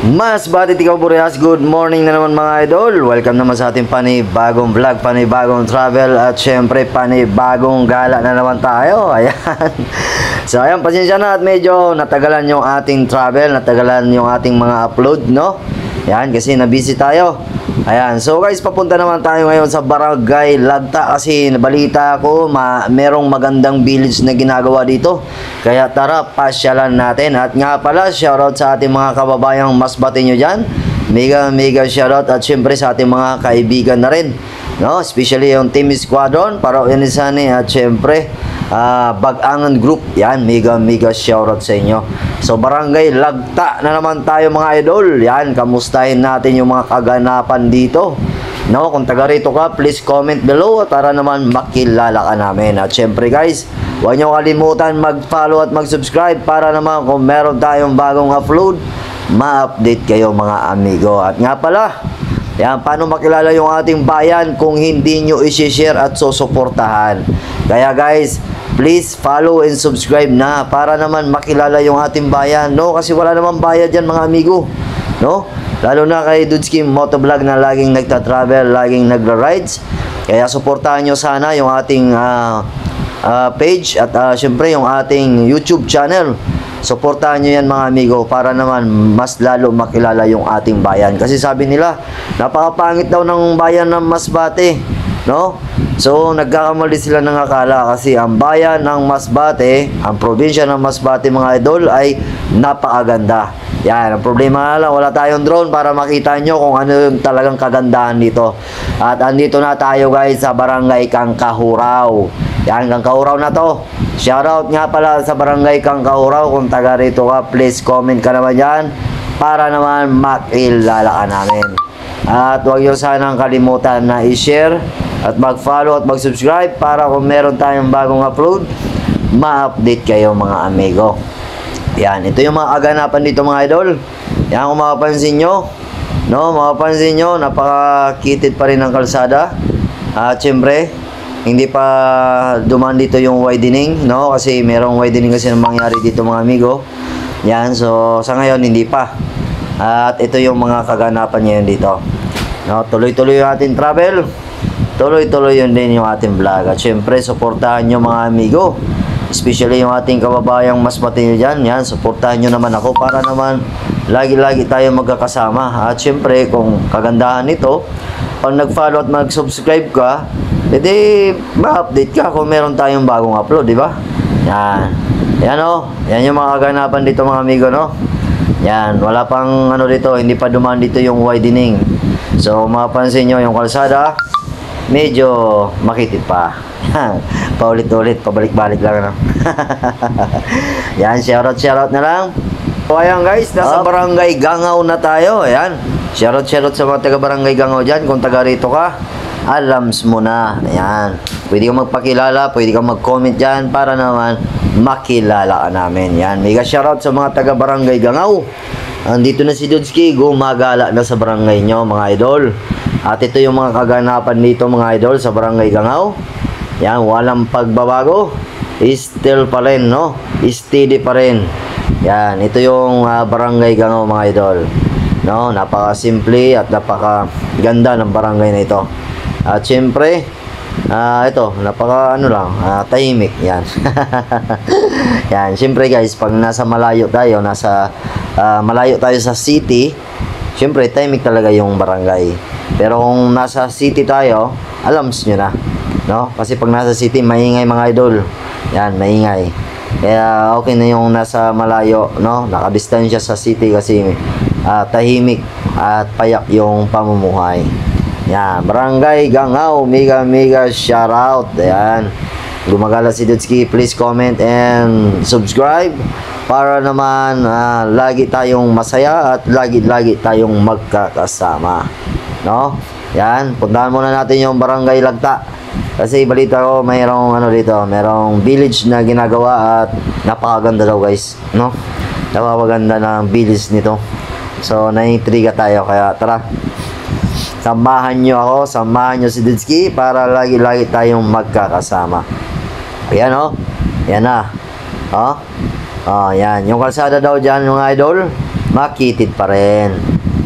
Mas batit ikaw Boreas, good morning na naman mga idol. Welcome naman sa ating panibagong vlog, panibagong travel at syempre panibagong gala na naman tayo. Ayan. So ayan, pasensya na at medyo natagalan yung ating travel, natagalan yung ating mga upload, no? Ayan, kasi na-busy tayo. Ayan, so guys, papunta naman tayo ngayon sa Barangay Lagta kasi nabalita ko merong magandang village na ginagawa dito. Kaya tara, pasyalan natin. At nga pala, shoutout sa ating mga kababayang masbate nyo dyan. Mega shoutout at syempre sa ating mga kaibigan na rin, no? Especially yung Team Squadron, para Unisani at syempre Bagangan Group. Yan, mega shoutout sa inyo. So Barangay Lagta na naman tayo mga idol. Yan, kamustahin natin yung mga kaganapan dito, no? Kung taga rito ka, please comment below at para naman makilala ka namin. At syempre guys, huwag nyo kalimutan mag-follow at mag-subscribe para naman kung meron tayong bagong upload, ma-update kayo mga amigo. At nga pala, yan, paano makilala yung ating bayan kung hindi nyo isi-share at susuportahan? Kaya guys, please follow and subscribe na para naman makilala yung ating bayan, no? Kasi wala namang bayad yan mga amigo, no? Lalo na kay Dudski Motovlog na laging nagta-travel, laging nagra-rides. Kaya suportahan nyo sana yung ating page at syempre yung ating YouTube channel. Suportahan nyo yan mga amigo para naman mas lalo makilala yung ating bayan. Kasi sabi nila, napakapangit daw ng bayan ng Masbate, no? So nagkakamali sila ng akala kasi ang bayan ng Masbate, ang probinsya ng Masbate mga idol ay napakaganda. Yan, ang problema lang, wala tayong drone para makita nyo kung ano yung talagang kagandahan dito. At andito na tayo guys sa Barangay Kangkahuraw. Yan, Kangkahuraw na to. Shoutout nga pala sa Barangay Kangkahuraw. Kung taga rito ka, please comment ka naman yan para naman makilala ka namin. At huwag nyo sanang kalimutan na i-share at mag-follow at mag-subscribe para kung meron tayong bagong upload, ma-update kayo mga amigo. Yan, ito yung mga aganapan dito mga idol. Yan, kung mapapansin nyo, no, mapapansin nyo, napakakitid pa rin ng kalsada. At syempre, hindi pa dumaan dito yung widening, no, kasi merong widening kasi na mangyari dito mga amigo. Yan, so sa ngayon hindi pa. At ito yung mga kaganapan ngayon dito, no, tuloy-tuloy yung ating travel, tuloy-tuloy yun din yung ating vlog. At syempre, suportahan nyo mga amigo, especially yung ating kababayang masbate nyo dyan. Yan, suportahan nyo naman ako para naman lagi-lagi tayo magkakasama. At syempre, kung kagandahan nito, pag nag-follow at mag-subscribe ka, edi ma-update ka kung meron tayong bagong upload, di ba? Yan. Yan o. Yan yung mga kaganapan dito mga amigo, no? Yan. Wala pang ano dito, hindi pa dumaan dito yung widening. So, mapapansin nyo yung kalsada, medyo makitid pa. Paulit-ulit, pabalik-balik lang, no? Yan, shoutout na lang. So ayan guys, nasa Barangay Gangaw na tayo. Ayan, shoutout sa mga taga Barangay Gangaw dyan. Kung taga rito ka, alams mo na. Ayan, pwede kang magpakilala, pwede kang mag-comment dyan para naman makilala ka namin. Yan, mega shoutout sa mga taga Barangay Gangaw. Andito na si Dudski, gumagala na sa barangay nyo mga idol. At ito yung mga kaganapan dito mga idol sa Barangay Gangaw. Yan, walang pagbabago, still pa rin, no? Steady pa rin. Yan, ito yung Barangay Gangaw mga idol, no? Napaka-simple at napaka-ganda ng barangay na ito. At syempre, ito, tahimik. Yan. Yan, syempre guys, pag nasa malayo tayo, malayo tayo sa city, syempre, tahimik talaga yung barangay. Pero kung nasa city tayo, alams nyo na, no? Kasi pag nasa city, maingay mga idol. Yan, maingay. Kaya okay na yung nasa malayo, no? Nakadistansya sa city kasi tahimik at payak yung pamumuhay. Yan, Barangay Gangaw, mega shoutout. Ayan, gumagala si Dudski, please comment and subscribe para naman lagi tayong masaya at lagi tayong magkakasama, no? Yan, puntahan muna natin yung Barangay Lagta kasi balita ko mayroong merong village na ginagawa at napakaganda daw guys, no? Napakaganda ng village nito. So naiintriga tayo, kaya tara, samahan nyo ako, samahan nyo si Dudski para lagi tayong magkakasama. Ayan o, yan na. Yan, yung kalsada daw dyan mga idol, makitid pa rin.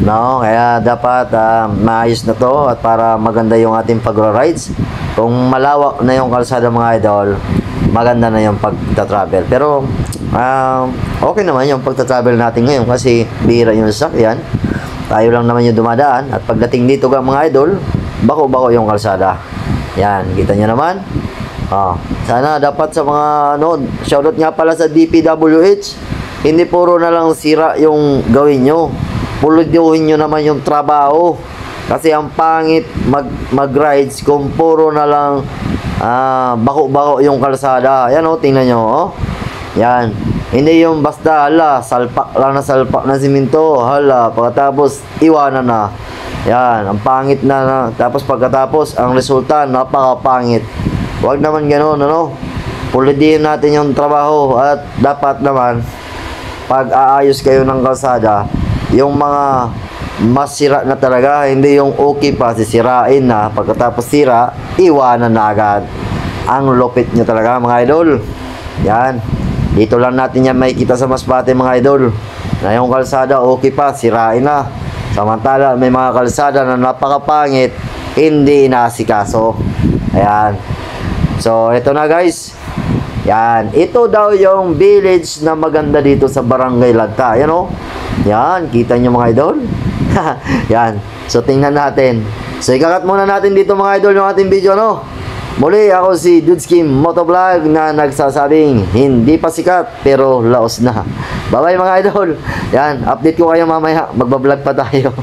No? Kaya dapat maayos na to at para maganda yung ating pag-rides. Kung malawak na yung kalsada mga idol, maganda na yung pagta-travel. Pero okay naman yung pagta-travel natin ngayon kasi bihira yung sasakyan. Tayo lang naman yung dumadaan at pagdating dito mga idol, bako-bako yung kalsada. Yan, kita nyo naman. Sana dapat sa mga shoutout nga pala sa DPWH, hindi puro na lang sira yung gawin nyo. Puludyuhin nyo naman yung trabaho. Kasi ang pangit mag-rides kung puro na lang bako-bako yung kalsada. Yan tingnan nyo Yan. Hindi yung basta salpak lang na salpak na simento. Pagkatapos iwanan na. Yan, ang pangit na. Tapos pagkatapos ang resulta napakapangit. Huwag naman ganoon, Pulidihin natin yung trabaho at dapat naman pag aayos kayo ng kalsada, yung mga masira na talaga, hindi yung okay pa, sisirain na, pagkatapos sira, iwanan na agad. Ang lupit nyo talaga mga idol. Yan, dito lang natin yan makikita sa Masbate mga idol, na yung kalsada okay pa, sirain na. Samantala may mga kalsada na napakapangit, hindi inaasikaso. Ayan. So ito na guys. Yan, ito daw yung village na maganda dito sa Barangay Lagta. Yan Yan, kita nyo mga idol. Yan, so tingnan natin. So ikakat muna natin dito mga idol yung ating video Muli ako si Dudskim Motovlog na nagsasabing hindi pa sikat pero laos na. Bye bye mga idol. Yan, update ko kayo mamaya, magbablog pa tayo.